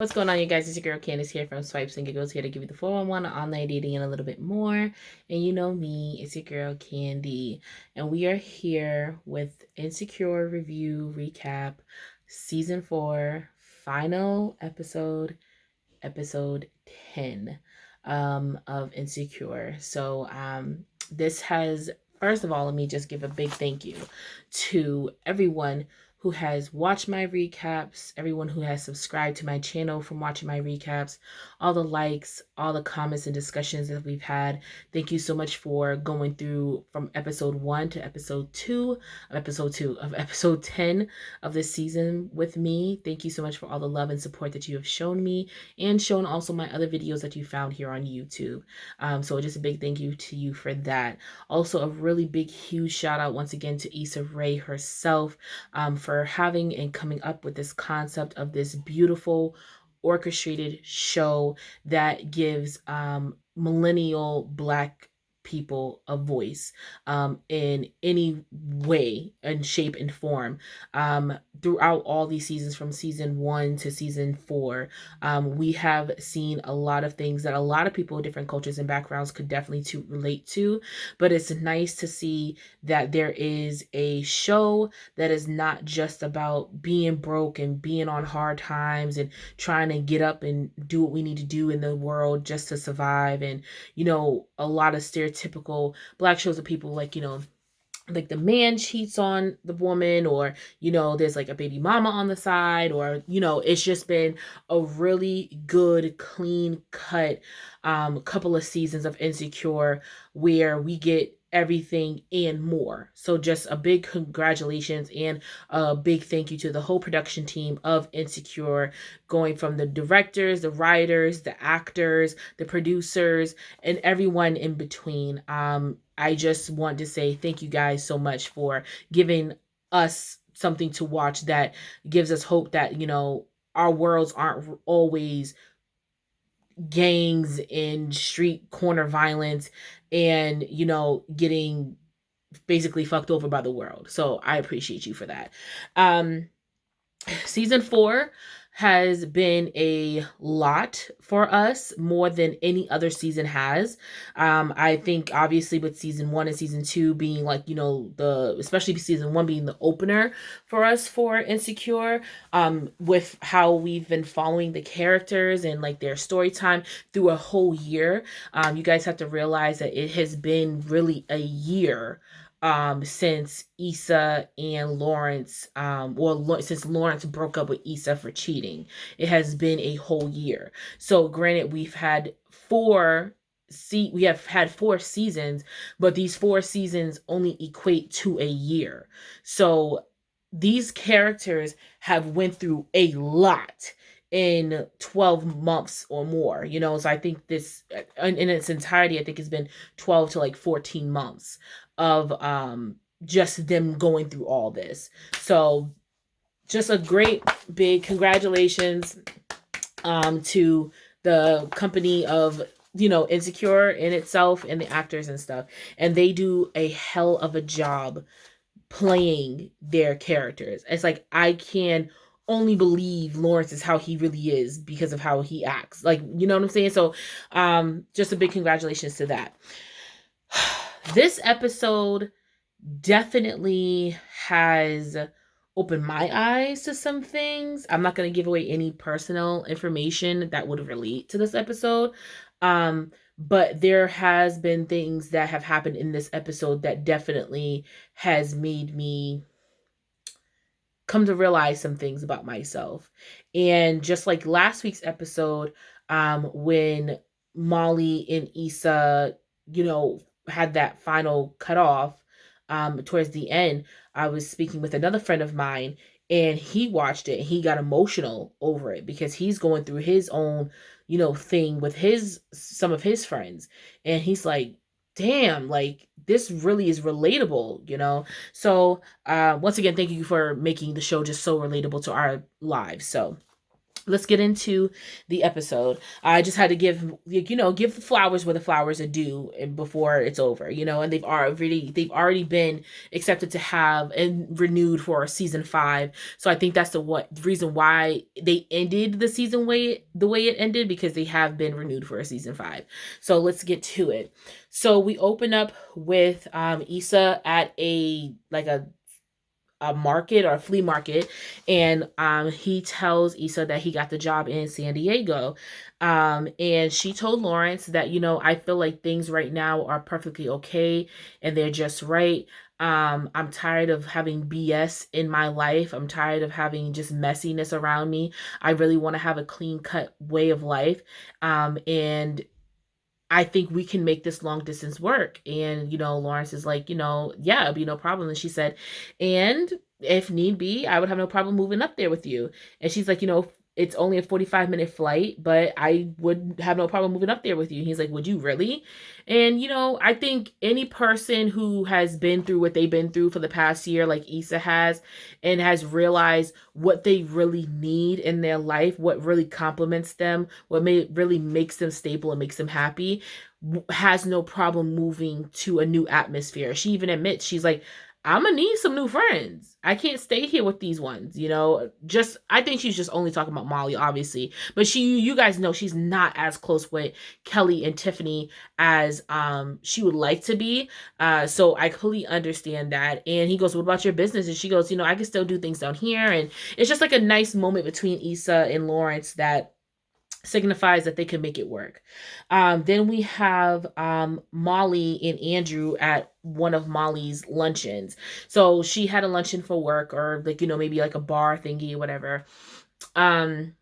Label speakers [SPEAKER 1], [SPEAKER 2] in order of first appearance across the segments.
[SPEAKER 1] What's going on, you guys? It's your girl Candace here from Swipes and Giggles, here to give you the 411 on online dating and a little bit more. And you know me, it's your girl Candy. And we are here with Insecure Review Recap, Season 4, final episode 10 of Insecure. So this has, first of all, let me just give a big thank you to everyone who has watched my recaps, everyone who has subscribed to my channel from watching my recaps, all the likes, all the comments and discussions that we've had. Thank you so much for going through from episode 1 to episode 2 of episode 10 of this season with me. Thank you so much for all the love and support that you have shown me and shown also my other videos that you found here on YouTube. So just a big thank you to you for that. Also, a really big, huge shout out once again to Issa Rae herself, for having and coming up with this concept of this beautiful orchestrated show that gives millennial Black people a voice in any way and shape and form. Throughout all these seasons, from season 1 to season 4, we have seen a lot of things that a lot of people with different cultures and backgrounds could definitely relate to. But it's nice to see that there is a show that is not just about being broke and being on hard times and trying to get up and do what we need to do in the world just to survive. And, a lot of stereotypical Black shows of people like, like the man cheats on the woman, or there's like a baby mama on the side, or it's just been a really good clean cut couple of seasons of Insecure where we get everything and more. So just a big congratulations and a big thank you to the whole production team of Insecure, going from the directors, the writers, the actors, the producers, and everyone in between. I just want to say thank you guys so much for giving us something to watch that gives us hope that, our worlds aren't always gangs and street corner violence and, getting basically fucked over by the world. So I appreciate you for that. Season 4 has been a lot for us, more than any other season has. I think obviously with season 1 and season 2 being like, especially season 1 being the opener for us for Insecure, with how we've been following the characters and like their story time through a whole year. You guys have to realize that it has been really a year since Issa and Lawrence, since Lawrence broke up with Issa for cheating. It has been a whole year. So granted, we have had 4 seasons, but these 4 seasons only equate to a year. So these characters have went through a lot in 12 months or more, so I think this in its entirety, I think it's been 12 to like 14 months of just them going through all this. So just a great big congratulations to the company of Insecure in itself and the actors and stuff. And they do a hell of a job playing their characters. It's like I can only believe Lawrence is how he really is because of how he acts. Like, you know what I'm saying? So just a big congratulations to that. This episode definitely has opened my eyes to some things. I'm not going to give away any personal information that would relate to this episode. But there has been things that have happened in this episode that definitely has made me come to realize some things about myself. And just like last week's episode, when Molly and Issa, had that final cutoff, towards the end, I was speaking with another friend of mine, and he watched it and he got emotional over it because he's going through his own, thing with some of his friends. And he's like, damn, like this really is relatable. So once again, thank you for making the show just so relatable to our lives. So let's get into the episode. I just had to give the flowers where the flowers are due and before it's over, and they've already been accepted to have and renewed for season 5. So I think that's the reason why they ended the season the way it ended, because they have been renewed for a season 5. So let's get to it. So we open up with Issa at a market or a flea market, and he tells Issa that he got the job in San Diego. And she told Lawrence that, I feel like things right now are perfectly okay and they're just right. I'm tired of having BS in my life. I'm tired of having just messiness around me. I really want to have a clean cut way of life. And I think we can make this long distance work. And, Lawrence is like, yeah, it'd be no problem. And she said, and if need be, I would have no problem moving up there with you. And she's like, it's only a 45-minute flight, but I would have no problem moving up there with you. And he's like, would you really? And, I think any person who has been through what they've been through for the past year, like Issa has, and has realized what they really need in their life, what really complements them, really makes them stable and makes them happy, has no problem moving to a new atmosphere. She even admits, she's like, I'm gonna need some new friends. I can't stay here with these ones, Just I think she's just only talking about Molly, obviously. But you guys know she's not as close with Kelly and Tiffany as she would like to be. So I completely understand that. And he goes, what about your business? And she goes, I can still do things down here. And it's just like a nice moment between Issa and Lawrence that signifies that they can make it work. Then we have Molly and Andrew at one of Molly's luncheons. So she had a luncheon for work, or maybe like a bar thingy or whatever. And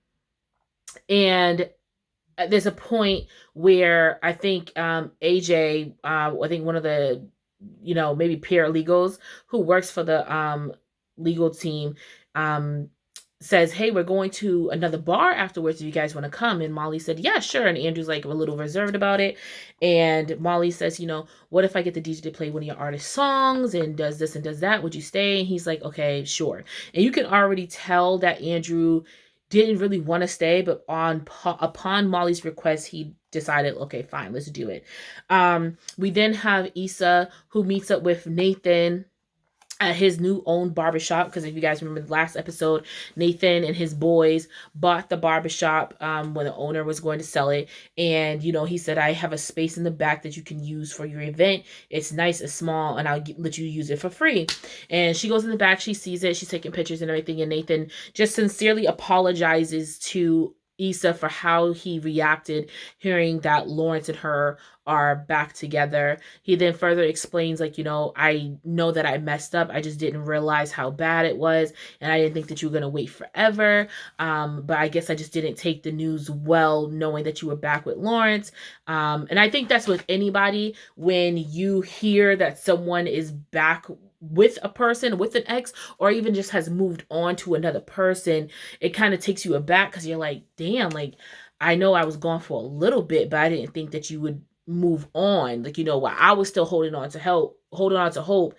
[SPEAKER 1] there's a point where I think AJ, I think one of the maybe paralegals who works for the legal team, says, hey, we're going to another bar afterwards. Do you guys want to come? And Molly said, yeah, sure. And Andrew's like a little reserved about it. And Molly says, what if I get the DJ to play one of your artist songs and does this and does that? Would you stay? And he's like, okay, sure. And you can already tell that Andrew didn't really want to stay, but upon Molly's request, he decided, okay, fine, let's do it. We then have Issa, who meets up with Nathan at his new owned barbershop, because if you guys remember the last episode, Nathan and his boys bought the barbershop when the owner was going to sell it. And he said, I have a space in the back that you can use for your event. It's nice, it's small, and I'll let you use it for free. And she goes in the back, she sees it, she's taking pictures and everything, and Nathan just sincerely apologizes to Issa for how he reacted hearing that Lawrence and her are back together. He then further explains, I know that I messed up. I just didn't realize how bad it was, and I didn't think that you were going to wait forever. But I guess I just didn't take the news well, knowing that you were back with Lawrence. And I think that's with anybody. When you hear that someone is back with a person, with an ex, or even just has moved on to another person, it kind of takes you aback, because you're like, damn, I know I was gone for a little bit, but I didn't think that you would move on. While I was still holding on to hope,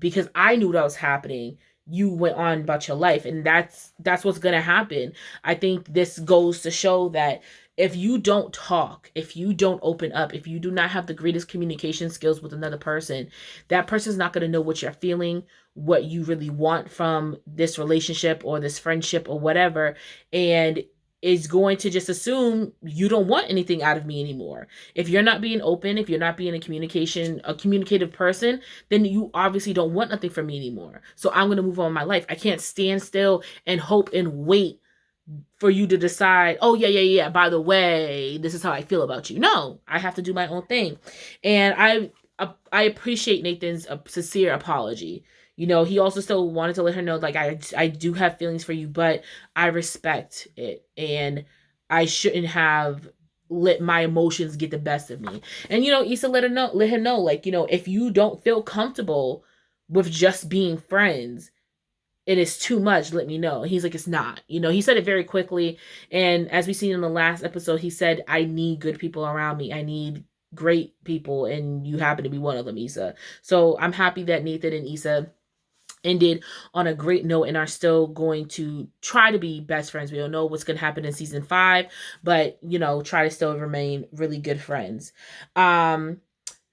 [SPEAKER 1] because I knew what was happening, you went on about your life, and that's what's gonna happen. I think this goes to show that if you don't talk, if you don't open up, if you do not have the greatest communication skills with another person, that person's not going to know what you're feeling, what you really want from this relationship or this friendship or whatever, and is going to just assume you don't want anything out of me anymore. If you're not being open, if you're not being a communicative person, then you obviously don't want nothing from me anymore. So I'm going to move on with my life. I can't stand still and hope and wait for you to decide, oh, yeah, by the way, this is how I feel about you. No, I have to do my own thing. And I appreciate Nathan's sincere apology. He also still wanted to let her know, I do have feelings for you, but I respect it, and I shouldn't have let my emotions get the best of me. And Issa let him know, if you don't feel comfortable with just being friends, it is too much, let me know. He's like, it's not. He said it very quickly. And as we seen in the last episode, he said, I need good people around me. I need great people. And you happen to be one of them, Issa. So I'm happy that Nathan and Issa ended on a great note and are still going to try to be best friends. We don't know what's going to happen in season 5, but try to still remain really good friends.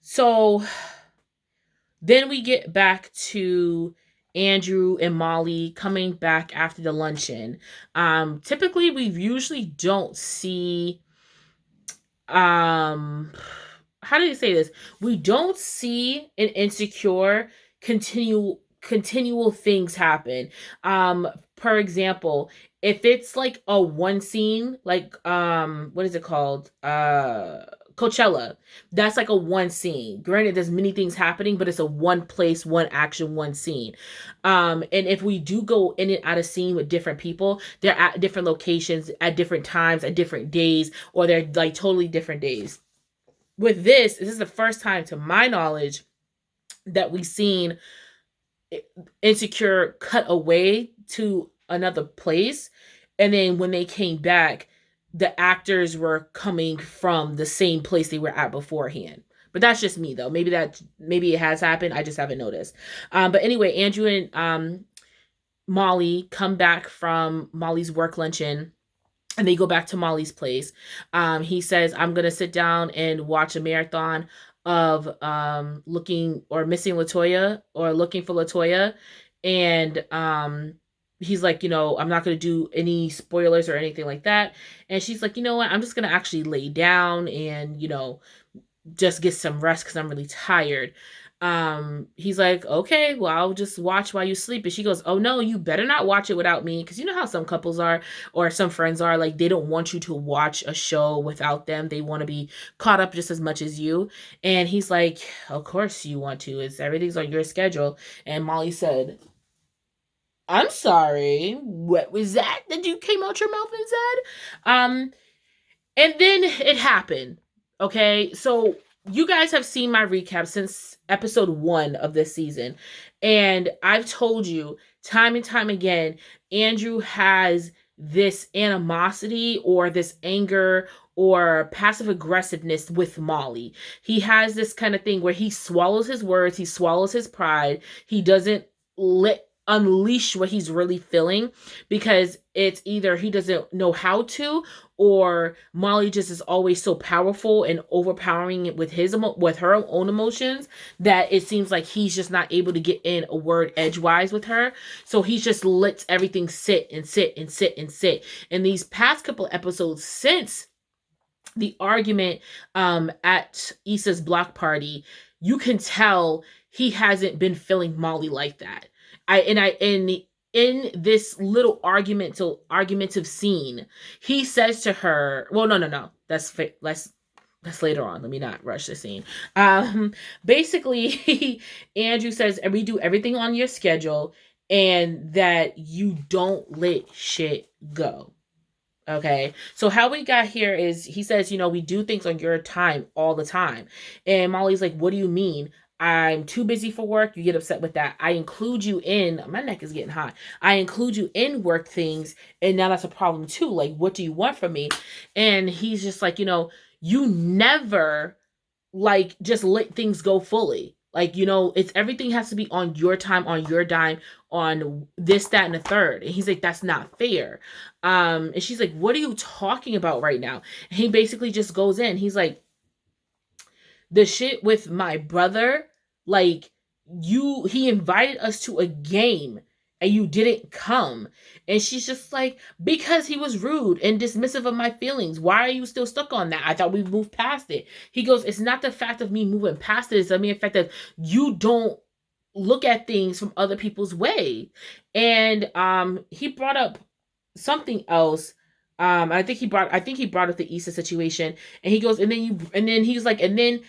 [SPEAKER 1] So then we get back to Andrew and Molly coming back after the luncheon. Typically we usually don't see how do you say this? We don't see an Insecure continual things happen. For example, if it's like a one scene, like what is it called? Coachella. That's like a one scene. Granted, there's many things happening, but it's a one place, one action, one scene. And if we do go in and out of scene with different people, they're at different locations at different times, at different days, or they're like totally different days. With this is the first time, to my knowledge, that we've seen Insecure cut away to another place, and then when they came back, the actors were coming from the same place they were at beforehand. But that's just me, though. Maybe it has happened. I just haven't noticed. But anyway, Andrew and Molly come back from Molly's work luncheon, and they go back to Molly's place. He says, I'm going to sit down and watch a marathon of looking or missing Latoya, or looking for Latoya. And he's like, I'm not going to do any spoilers or anything like that. And she's like, you know what? I'm just going to actually lay down and, just get some rest because I'm really tired. He's like, okay, well, I'll just watch while you sleep. And she goes, oh no, you better not watch it without me. Because you know how some couples are, or some friends are, like, they don't want you to watch a show without them. They want to be caught up just as much as you. And he's like, of course you want to. Everything's on your schedule. And Molly said, I'm sorry, what was that you came out your mouth and said? And then it happened. Okay, so you guys have seen my recap since episode 1 of this season, and I've told you time and time again, Andrew has this animosity or this anger or passive aggressiveness with Molly. He has this kind of thing where he swallows his words, he swallows his pride, he doesn't unleash what he's really feeling, because it's either he doesn't know how to, or Molly just is always so powerful and overpowering with her own emotions, that it seems like he's just not able to get in a word edgewise with her. So he just lets everything sit and sit and sit and sit. And these past couple episodes, since the argument at Issa's block party, you can tell he hasn't been feeling Molly like that. In this little argumentative scene, he says to her, well, no, that's later on. Let me not rush the scene. Basically, Andrew says, we do everything on your schedule, and that you don't let shit go. Okay, so how we got here is, he says, we do things on your time all the time. And Molly's like, what do you mean? I'm too busy for work. You get upset with that. I include you in, my neck is getting hot. I include you in work things, and now that's a problem too. Like, what do you want from me? And he's just like, you never like just let things go fully. Like, it's everything has to be on your time, on your dime, on this, that, and the third. And he's like, that's not fair. And she's like, what are you talking about right now? And he basically just goes in. He's like, the shit with my brother, like, he invited us to a game and you didn't come. And she's just like, because he was rude and dismissive of my feelings. Why are you still stuck on that? I thought we moved past it. He goes, it's not the fact of me moving past it. It's the fact that you don't look at things from other people's way. And he brought up something else. I think he brought up the Issa situation. And he goes, and then he's like, and then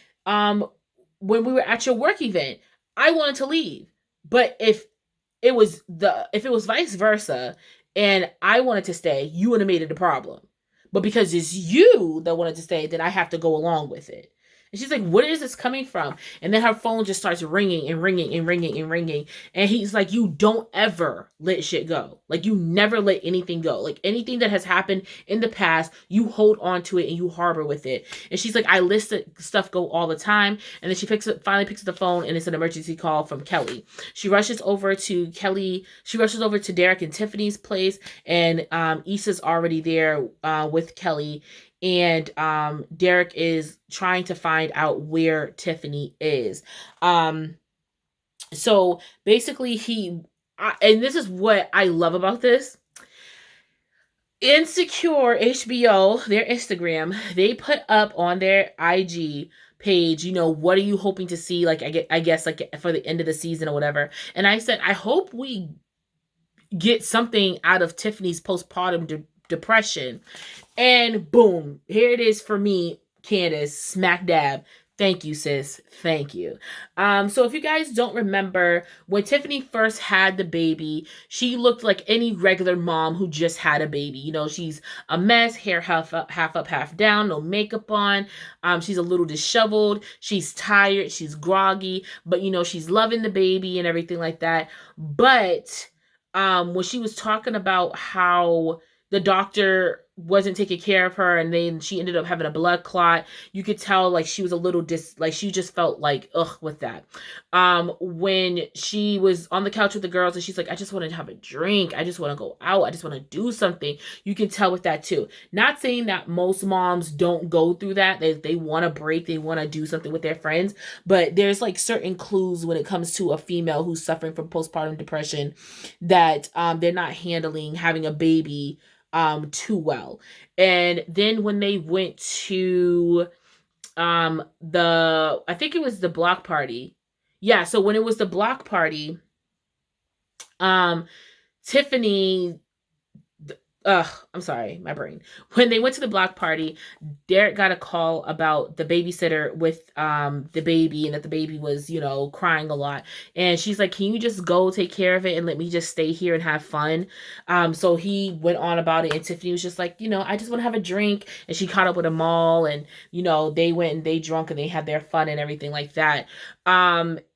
[SPEAKER 1] when we were at your work event, I wanted to leave. But if it was vice versa and I wanted to stay, you would have made it a problem. But because it's you that wanted to stay, then I have to go along with it. And she's like, what is this coming from? And then her phone just starts ringing and ringing and ringing and ringing. And he's like, you don't ever let shit go. Like, you never let anything go. Like, anything that has happened in the past, you hold on to it and you harbor with it. And she's like, I let stuff go all the time. And then she finally picks up the phone, and it's an emergency call from Kelly. She rushes over to Derek and Tiffany's place, and Issa's already there with Kelly. And Derek is trying to find out where Tiffany is. So basically and this is what I love about this. Insecure HBO, their Instagram, they put up on their IG page, you know, what are you hoping to see? Like, I guess like for the end of the season or whatever. And I said, I hope we get something out of Tiffany's postpartum depression. And boom, here it is for me, Candace, smack dab. Thank you, sis. Thank you. So if you guys don't remember, when Tiffany first had the baby, she looked like any regular mom who just had a baby. You know, she's a mess, hair half up, half down, no makeup on. She's a little disheveled. She's tired. She's groggy, but you know, she's loving the baby and everything like that. But when she was talking about how the doctor wasn't taking care of her, and then she ended up having a blood clot, you could tell like she was a little like she just felt like ugh with that. When she was on the couch with the girls and she's like, I just want to have a drink, I just want to go out, I just want to do something, you can tell with that too. Not saying that most moms don't go through that, they want to break, they want to do something with their friends, but there's like certain clues when it comes to a female who's suffering from postpartum depression that they're not handling having a baby too well. And then when they went to I think it was the block party. Yeah, so when it was the block party, Tiffany I'm sorry, my brain. When they went to the block party, Derek got a call about the babysitter with the baby, and that the baby was, you know, crying a lot. And she's like, can you just go take care of it and let me just stay here and have fun? So he went on about it, and Tiffany was just like, you know, I just want to have a drink. And she caught up with them all, and, you know, they went and they drunk and they had their fun and everything like that.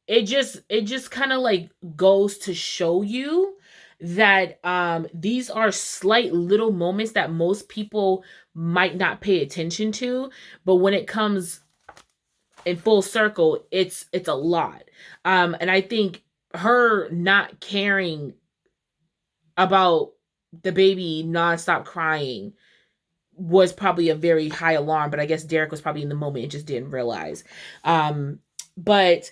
[SPEAKER 1] It just kind of like goes to show you that these are slight little moments that most people might not pay attention to, but when it comes in full circle, it's a lot. And I think her not caring about the baby nonstop crying was probably a very high alarm, but I guess Derek was probably in the moment and just didn't realize. But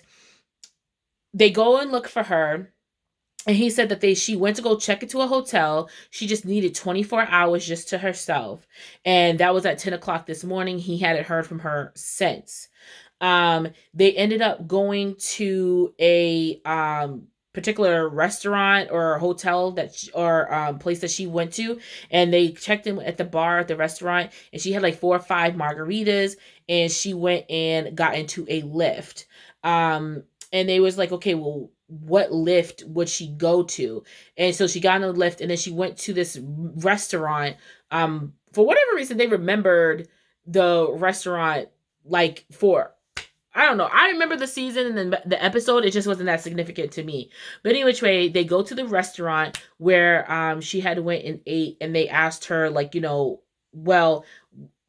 [SPEAKER 1] they go and look for her. And he said that she went to go check into a hotel. She just needed 24 hours just to herself. And that was at 10 o'clock this morning. He hadn't heard from her since. They ended up going to a particular restaurant or hotel place that she went to. And they checked in at the bar at the restaurant. And she had like 4 or 5 margaritas. And she went and got into a Lyft. And they was like, okay, well, what Lyft would she go to? And so she got in a Lyft, and then she went to this restaurant. For whatever reason, they remembered the restaurant like for, I don't know. I remember the season and then the episode. It just wasn't that significant to me. But anyway, they go to the restaurant where she had went and ate, and they asked her like, you know, well,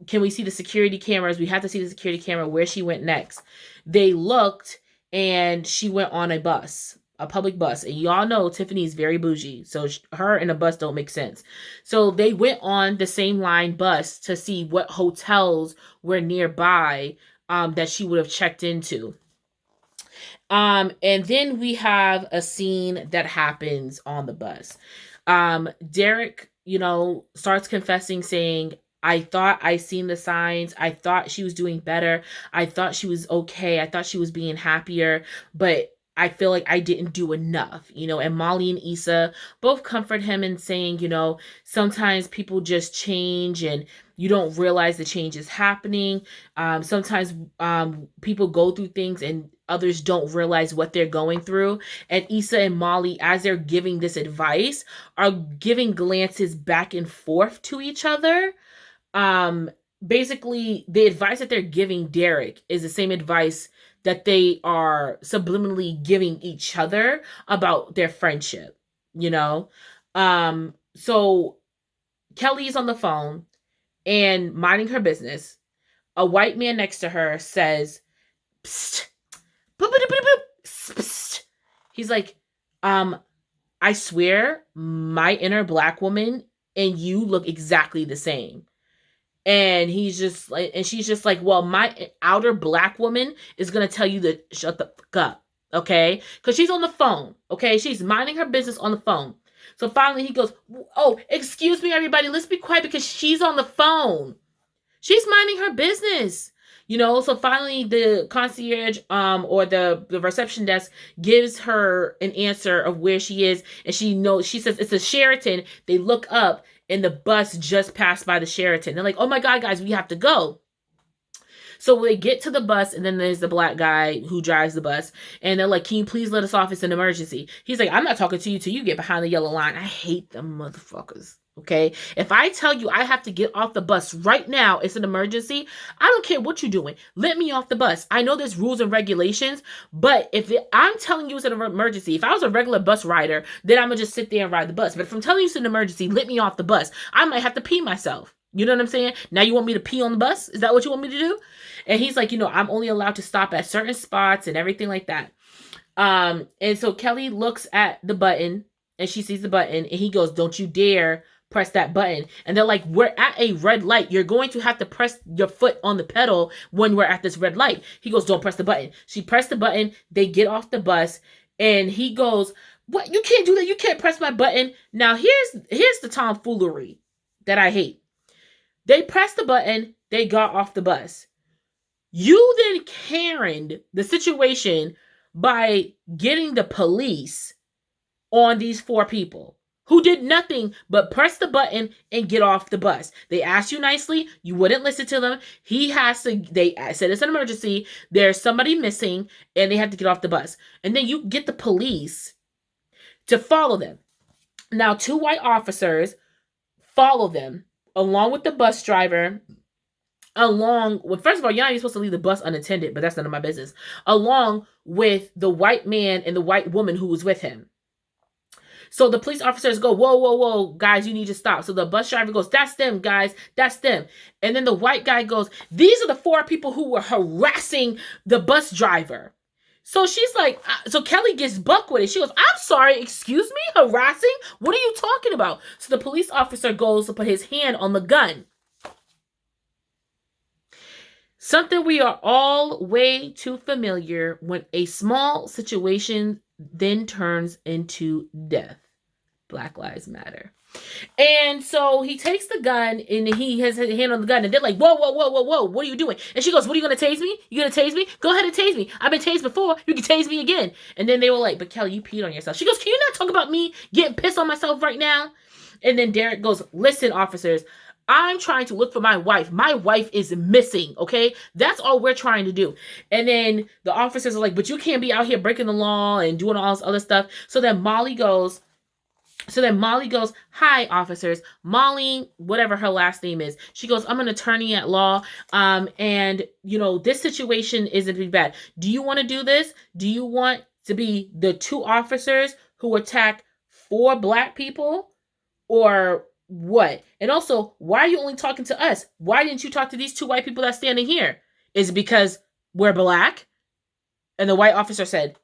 [SPEAKER 1] can we see the security cameras? We have to see the security camera where she went next. They looked, and she went on a bus, a public bus. And y'all know Tiffany's very bougie, so her and a bus don't make sense. So they went on the same line bus to see what hotels were nearby that she would have checked into. And then we have a scene that happens on the bus. Derek, you know, starts confessing, saying, I thought I seen the signs. I thought she was doing better. I thought she was okay. I thought she was being happier, but I feel like I didn't do enough, you know. And Molly and Issa both comfort him in saying, you know, sometimes people just change and you don't realize the change is happening. Sometimes people go through things and others don't realize what they're going through. And Issa and Molly, as they're giving this advice, are giving glances back and forth to each other. basically the advice that they're giving Derek is the same advice that they are subliminally giving each other about their friendship, you know? So Kelly's on the phone and minding her business. A white man next to her says, psst, boop, boop, boop, boop, psst. He's like, I swear my inner black woman and you look exactly the same. And he's just like, and she's just like, well, my outer black woman is gonna tell you to shut the fuck up, okay? Because she's on the phone, okay? She's minding her business on the phone. So finally he goes, oh, excuse me, everybody, let's be quiet because she's on the phone. She's minding her business. So finally the concierge or the reception desk gives her an answer of where she is, and she says it's a Sheraton. They look up and the bus just passed by the Sheraton. They're like, oh my God, guys, we have to go. So they get to the bus, and then there's the black guy who drives the bus, and they're like, can you please let us off? It's an emergency. He's like, I'm not talking to you till you get behind the yellow line. I hate them motherfuckers. Okay, if I tell you I have to get off the bus right now, it's an emergency, I don't care what you're doing. Let me off the bus. I know there's rules and regulations, but I'm telling you it's an emergency, if I was a regular bus rider, then I'm going to just sit there and ride the bus. But if I'm telling you it's an emergency, let me off the bus. I might have to pee myself. You know what I'm saying? Now you want me to pee on the bus? Is that what you want me to do? And he's like, I'm only allowed to stop at certain spots and everything like that. And so Kelly looks at the button, and she sees the button, and he goes, don't you dare press that button. And they're like, we're at a red light. You're going to have to press your foot on the pedal when we're at this red light. He goes, don't press the button. She pressed the button. They get off the bus, and he goes, what? You can't do that. You can't press my button. Now here's the tomfoolery that I hate. They pressed the button. They got off the bus. You then Karen'd the situation by getting the police on these 4 people who did nothing but press the button and get off the bus. They asked you nicely. You wouldn't listen to them. They said it's an emergency. There's somebody missing, and they have to get off the bus. And then you get the police to follow them. Now, 2 white officers follow them along with the bus driver, first of all, you're not even supposed to leave the bus unattended, but that's none of my business, along with the white man and the white woman who was with him. So the police officers go, whoa, whoa, whoa, guys, you need to stop. So the bus driver goes, that's them, guys, that's them. And then the white guy goes, these are the 4 people who were harassing the bus driver. So she's like, so Kelly gets buck with it. She goes, I'm sorry, excuse me, harassing? What are you talking about? So the police officer goes to put his hand on the gun. Something we are all way too familiar when a small situation then turns into death. Black Lives Matter. And so he takes the gun, and he has his hand on the gun, and they're like, whoa, whoa, whoa, whoa, whoa, what are you doing? And she goes, what are you going to tase me? You going to tase me? Go ahead and tase me. I've been tased before. You can tase me again. And then they were like, but Kelly, you peed on yourself. She goes, can you not talk about me getting pissed on myself right now? And then Derek goes, listen, officers, I'm trying to look for my wife. My wife is missing, okay? That's all we're trying to do. And then the officers are like, but you can't be out here breaking the law and doing all this other stuff. So then Molly goes, hi, officers. Molly, whatever her last name is, she goes, I'm an attorney at law. And, this situation isn't too bad. Do you want to do this? Do you want to be the 2 officers who attack 4 black people? Or what? And also, why are you only talking to us? Why didn't you talk to these 2 white people that's standing here? Is it because we're black? And the white officer said,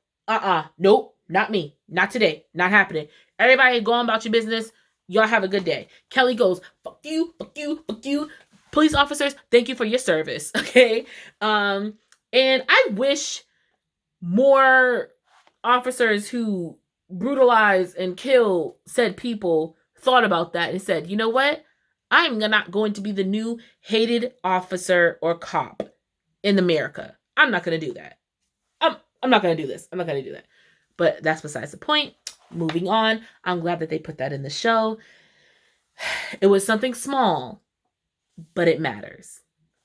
[SPEAKER 1] nope, not me. Not today. Not happening. Everybody go on about your business. Y'all have a good day. Kelly goes, fuck you, fuck you, fuck you. Police officers, thank you for your service. Okay. And I wish more officers who brutalize and kill said people thought about that and said, you know what? I'm not going to be the new hated officer or cop in America. I'm not going to do that. I'm not going to do this. I'm not going to do that. But that's besides the point. Moving on. I'm glad that they put that in the show. It was something small, but it matters.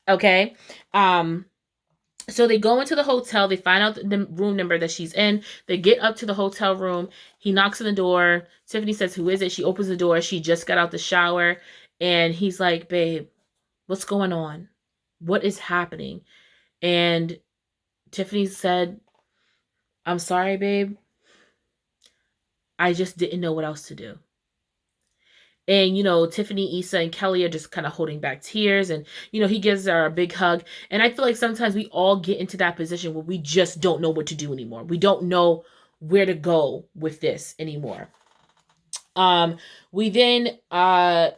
[SPEAKER 1] Okay? So they go into the hotel. They find out the room number that she's in. They get up to the hotel room. He knocks on the door. Tiffany says, who is it? She opens the door. She just got out the shower. And he's like, babe, What's going on? What is happening? And Tiffany said, I'm sorry, babe. I just didn't know what else to do. And, Tiffany, Issa, and Kelly are just kind of holding back tears. And, he gives her a big hug. And I feel like sometimes we all get into that position where we just don't know what to do anymore. We don't know where to go with this anymore. We then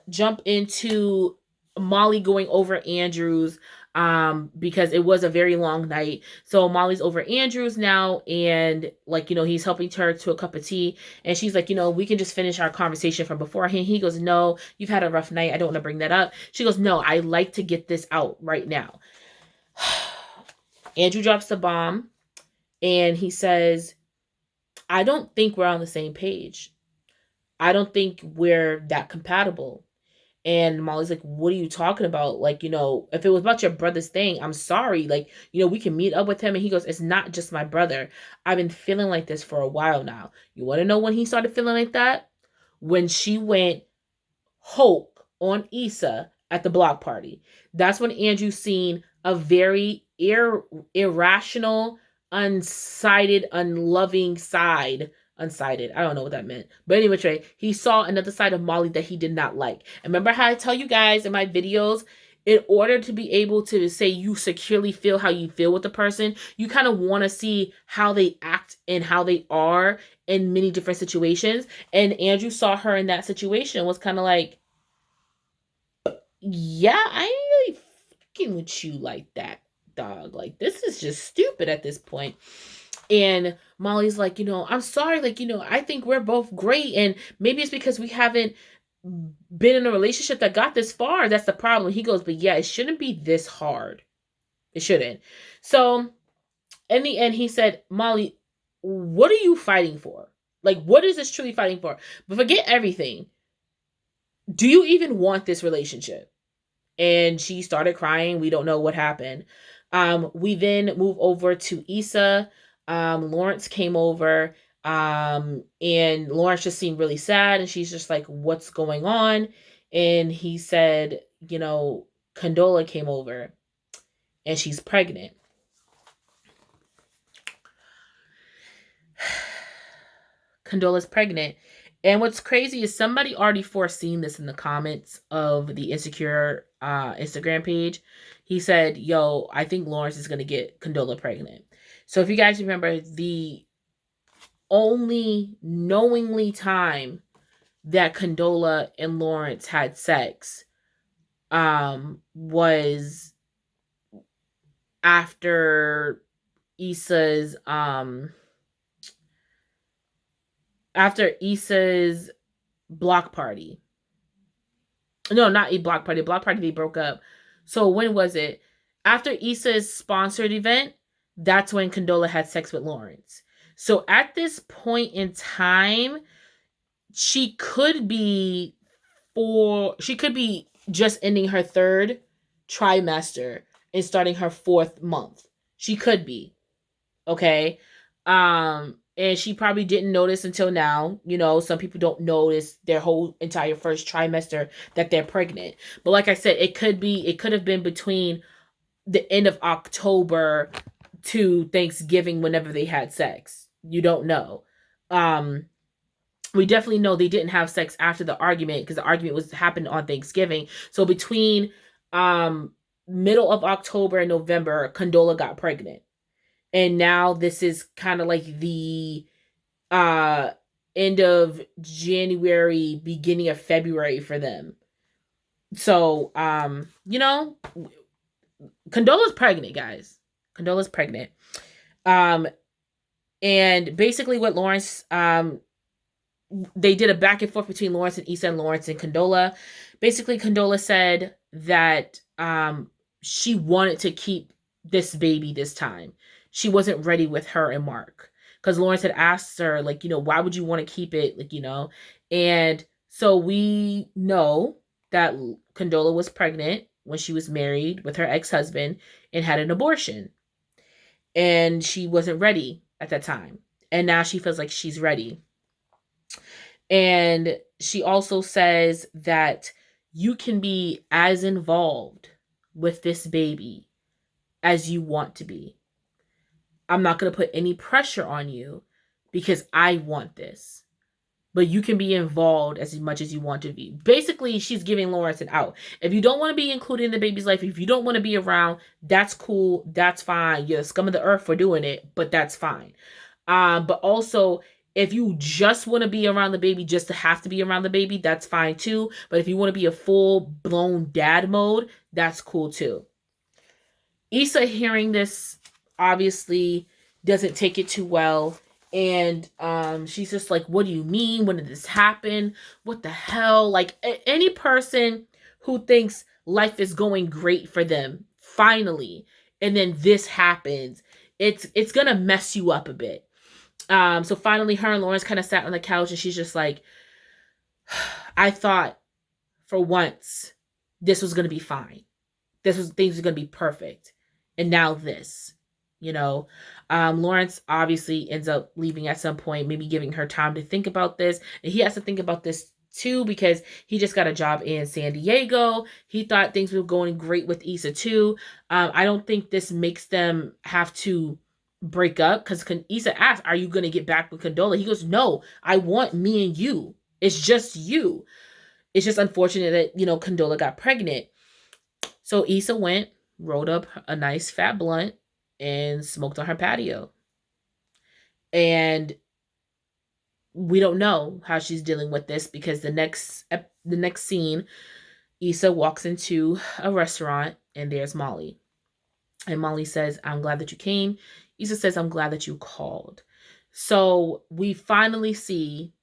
[SPEAKER 1] jump into Molly going over Andrew's because it was a very long night. So Molly's over Andrew's now, and he's helping her to a cup of tea, and she's like, we can just finish our conversation from beforehand. He goes, no, you've had a rough night. I don't want to bring that up. She goes, no, I like to get this out right now. Andrew drops the bomb, and he says, I don't think we're on the same page. I don't think we're that compatible. And Molly's like, what are you talking about? If it was about your brother's thing, I'm sorry. We can meet up with him. And he goes, it's not just my brother. I've been feeling like this for a while now. You want to know when he started feeling like that? When she went Hulk on Issa at the block party. That's when Andrew seen a very irrational, unsighted, unloving side. Unsighted. I don't know what that meant. But anyway, he saw another side of Molly that he did not like. And remember how I tell you guys in my videos, in order to be able to say you securely feel how you feel with the person, you kind of want to see how they act and how they are in many different situations. And Andrew saw her in that situation and was kind of like, yeah, I ain't really fucking with you like that, dog. This is just stupid at this point. And Molly's like, I'm sorry. I think we're both great. And maybe it's because we haven't been in a relationship that got this far. That's the problem. He goes, but yeah, it shouldn't be this hard. It shouldn't. So in the end, he said, Molly, what are you fighting for? What is this truly fighting for? But forget everything. Do you even want this relationship? And she started crying. We don't know what happened. We then move over to Issa. Lawrence came over, and Lawrence just seemed really sad, and she's just like, what's going on? And he said, Condola came over, and she's pregnant. Condola's pregnant. And what's crazy is somebody already foreseen this in the comments of the Insecure Instagram page. He said, yo, I think Lawrence is going to get Condola pregnant. So if you guys remember, the only knowingly time that Condola and Lawrence had sex was after Issa's block party. No, not a block party. Block party, they broke up. So when was it? After Issa's sponsored event, that's when Condola had sex with Lawrence. So at this point in time, she could be just ending her third trimester and starting her fourth month. She could be. Okay. And she probably didn't notice until now. Some people don't notice their whole entire first trimester that they're pregnant. But like I said, it could have been between the end of October to Thanksgiving whenever they had sex. You don't know. We definitely know they didn't have sex after the argument because the argument happened on Thanksgiving. So between middle of October and November, Condola got pregnant. And now this is kind of like the end of January, beginning of February for them. So, Condola's pregnant, guys. Condola's pregnant. And basically what Lawrence, they did a back and forth between Lawrence and Issa and Lawrence and Condola. Basically, Condola said that she wanted to keep this baby this time. She wasn't ready with her and Mark. Because Lawrence had asked her, why would you want to keep it? And so we know that Condola was pregnant when she was married with her ex-husband and had an abortion. And she wasn't ready at that time. And now she feels like she's ready. And she also says that you can be as involved with this baby as you want to be. I'm not going to put any pressure on you because I want this. But you can be involved as much as you want to be. Basically, she's giving Lawrence an out. If you don't want to be included in the baby's life, if you don't want to be around, that's cool. That's fine. You're the scum of the earth for doing it, but that's fine. But also, if you just want to be around the baby just to have to be around the baby, that's fine too. But if you want to be a full-blown dad mode, that's cool too. Issa, hearing this, obviously doesn't take it too well. And she's just like, what do you mean? When did this happen? What the hell? Like, any person who thinks life is going great for them, finally, and then this happens, it's gonna mess you up a bit. So finally, her and Lawrence kind of sat on the couch, and she's just like, I thought for once this was gonna be fine. Things were gonna be perfect. And now this, Lawrence obviously ends up leaving at some point, maybe giving her time to think about this. And he has to think about this too, because he just got a job in San Diego. He thought things were going great with Issa too. I don't think this makes them have to break up, because Issa asked, are you going to get back with Condola? He goes, no, I want me and you. It's just you. It's just unfortunate that, Condola got pregnant. So Issa went, rolled up a nice fat blunt, and smoked on her patio. And we don't know how she's dealing with this, because the next scene, Issa walks into a restaurant and there's Molly. And Molly says, I'm glad that you came. Issa says, I'm glad that you called. So we finally see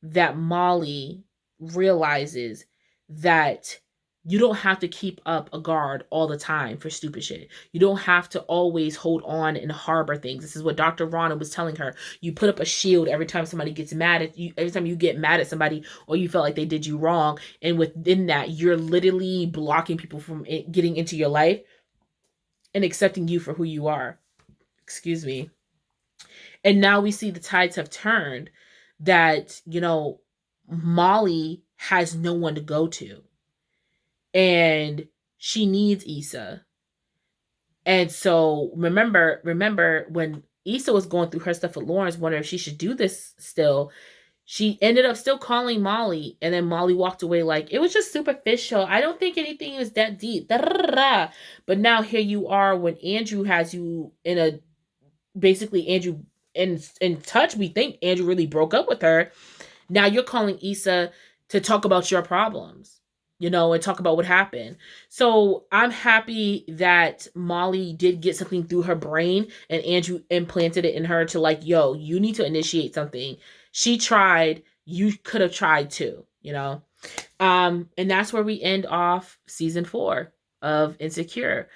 [SPEAKER 1] that Molly realizes that you don't have to keep up a guard all the time for stupid shit. You don't have to always hold on and harbor things. This is what Dr. Rana was telling her. You put up a shield every time somebody gets mad at you, every time you get mad at somebody or you felt like they did you wrong. And within that, you're literally blocking people from getting into your life and accepting you for who you are. Excuse me. And now we see the tides have turned, that, Molly has no one to go to. And she needs Issa. And so remember when Issa was going through her stuff with Lawrence, wondering if she should do this still, she ended up still calling Molly. And then Molly walked away like, it was just superficial. I don't think anything was that deep. But now here you are, when Andrew has you basically Andrew in touch. We think Andrew really broke up with her. Now you're calling Issa to talk about your problems, and talk about what happened. So I'm happy that Molly did get something through her brain, and Andrew implanted it in her to like, yo, you need to initiate something. She tried, you could have tried too, and that's where we end off season 4 of Insecure.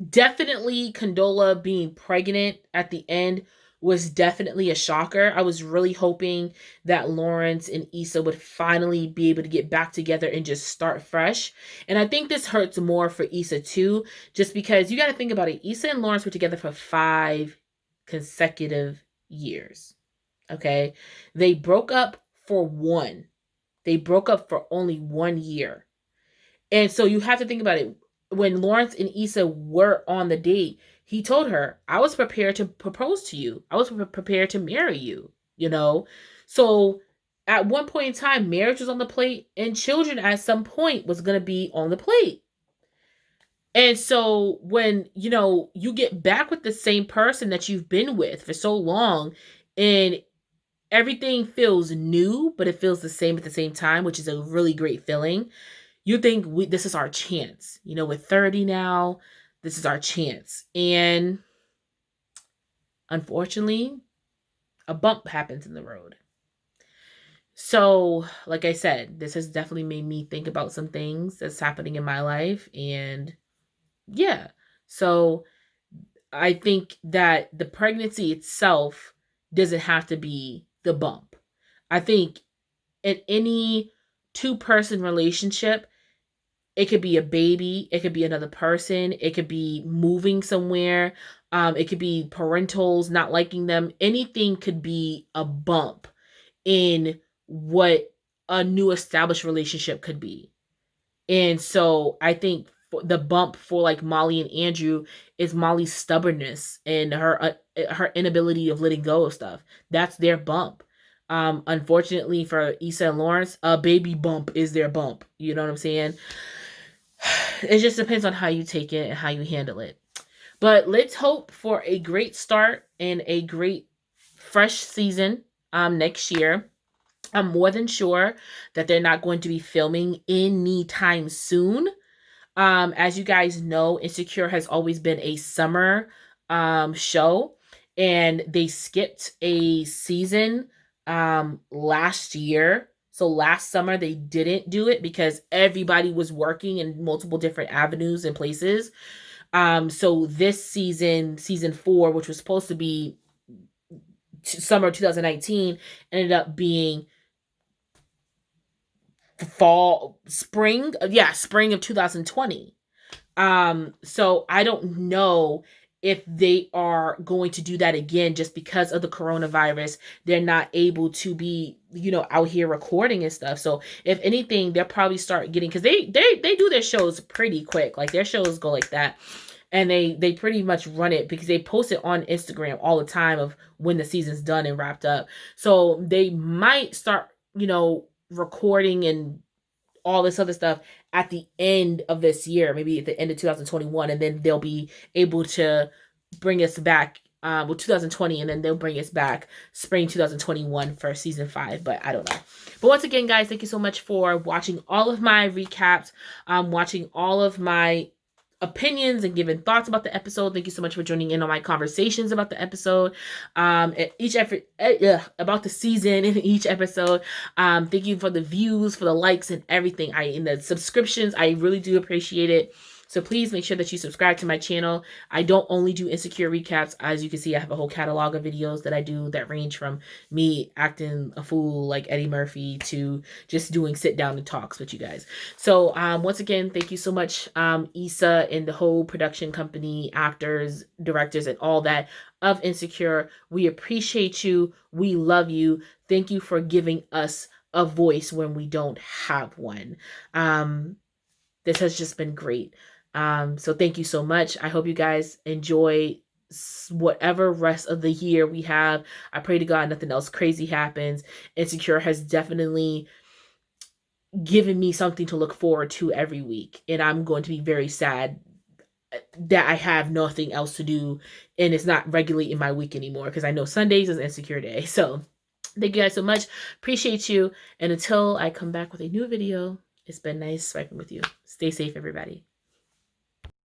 [SPEAKER 1] Definitely Condola being pregnant at the end was definitely a shocker. I was really hoping that Lawrence and Issa would finally be able to get back together and just start fresh. And I think this hurts more for Issa too, just because you got to think about it. Issa and Lawrence were together for 5 consecutive years. Okay. They broke up for one. They broke up for only 1 year. And so you have to think about it. When Lawrence and Issa were on the date, he told her, I was prepared to propose to you. I was prepared to marry you, So at one point in time, marriage was on the plate, and children at some point was going to be on the plate. And so when, you get back with the same person that you've been with for so long, and everything feels new, but it feels the same at the same time, which is a really great feeling. You think this is our chance. We're 30 now. This is our chance. And unfortunately, a bump happens in the road. So, like I said, this has definitely made me think about some things that's happening in my life. And yeah, so I think that the pregnancy itself doesn't have to be the bump. I think in any 2-person relationship, it could be a baby, it could be another person, it could be moving somewhere, it could be parentals not liking them. Anything could be a bump in what a new established relationship could be. And so I think the bump for like Molly and Andrew is Molly's stubbornness and her inability of letting go of stuff. That's their bump. Unfortunately for Issa and Lawrence, a baby bump is their bump. You know what I'm saying? It just depends on how you take it and how you handle it. But let's hope for a great start and a great fresh season next year. I'm more than sure that they're not going to be filming anytime soon. As you guys know, Insecure has always been a summer show, and they skipped a season last year. So last summer they didn't do it because everybody was working in multiple different avenues and places. So this season 4, which was supposed to be summer 2019, ended up being spring of 2020. So I don't know if they are going to do that again just because of the coronavirus. They're not able to be, out here recording and stuff. So if anything, they'll probably start getting, because they do their shows pretty quick. Like their shows go like that. And they pretty much run it because they post it on Instagram all the time of when the season's done and wrapped up. So they might start, recording and all this other stuff at the end of this year, maybe at the end of 2021, and then they'll be able to bring us back with 2020, and then they'll bring us back spring 2021 for season 5, but I don't know. But once again, guys, thank you so much for watching all of my recaps, watching all of my opinions and giving thoughts about the episode. Thank you so much for joining in on my conversations about the episode, about the season in each episode. Thank you for the views, for the likes and everything. In the subscriptions, I really do appreciate it. So please make sure that you subscribe to my channel. I don't only do Insecure recaps. As you can see, I have a whole catalog of videos that I do that range from me acting a fool like Eddie Murphy to just doing sit down and talks with you guys. So once again, thank you so much, Issa and the whole production company, actors, directors, and all that of Insecure. We appreciate you. We love you. Thank you for giving us a voice when we don't have one. This has just been great. So thank you so much. I hope you guys enjoy whatever rest of the year we have. I pray to God nothing else crazy happens. Insecure has definitely given me something to look forward to every week, and I'm going to be very sad that I have nothing else to do and it's not regularly in my week anymore, because I know Sundays is Insecure Day. So thank you guys so much. Appreciate you. And until I come back with a new video, it's been nice swiping with you. Stay safe, everybody.